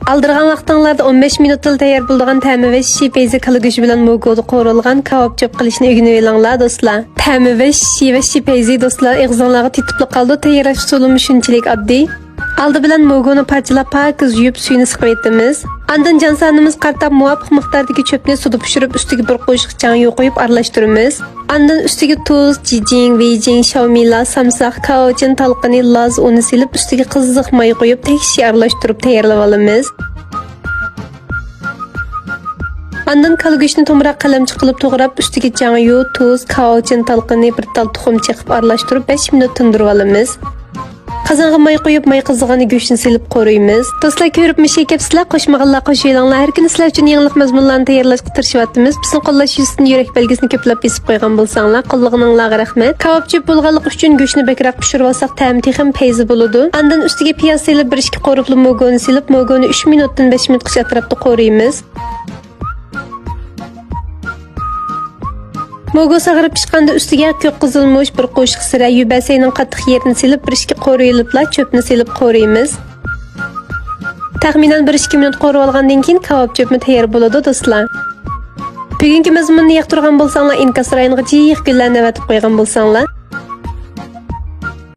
Aldırğan vaqtinglarda 15 minutda tayyor bo'lgan ta'mi va shishi peyzi kala go'shi bilan mo'goda qo'rilgan kebab chop qilishni o'rganib olinglar do'stlar. Ta'mi va shishi peyzi do'stlar ig'zingizga tetib qoldi. Tayyorlash usuli shunchalik oddiy. Aldı bilan mogoni parchalab pakiz yuvib suyini siqib etamiz. Andan jonsanimiz qartab muvofiq miqdordagi cho'pni suvda pishirib ustiga bir qo'shiq chang yo'q qo'yib aralashtiramiz. Andan ustiga tuz, jijing, vejing, shaomila, samsaq, kaochin, talqini, laz uni silib ustiga qiziq may qo'yib tekshi aralashtirib tayyorlab olamiz. Andan kalgo'shni to'mroq qalamchi qilib to'g'rab ustiga chang yo'q, tuz, kaochin, talqini, bir tal tuxum chiqib aralashtirib 5 minut tindirib olamiz. Qozonga may qo'yib, may qizig'ani go'shtni silib qo'raymiz. Do'stlar, ko'ribmi shekapsizlar, qo'shmag'inlar qo'shinglar. Har kuni sizlar uchun yangilik mazmunlarni tayyorlashga tirishyapmiz. Bizni qo'llash yuzasidan yurak belgisini ko'plab besib qo'ygan bo'lsanglar, qo'llig'ingizga rahmat. Kebab chop bo'lganligi uchun go'shtni bekroq pishirib olsak, ta'mi texim peyzi bo'ladi. Andan ustiga piyoz silib, 1-2 qo'riqli mogoni silib, mogoni 3 minutdan 5 minutgacha atrofda qo'raymiz. Mogo sag'irib pishganda ustiga ko'k qizilmush, bir qo'shiq sira, yubasayning qattiq yerini silib, 1-2 qo'rayilibla cho'pni silib qo'raymiz. Taxminan 1-2 minut qo'rib olgandan keyin kebab cho'pni tayyor bo'ladi do'stlar. Bugungi mazmunni yoqtirgan bo'lsanglar, inkas rayoniga jiq gullarni avatib qo'ygan bo'lsanglar,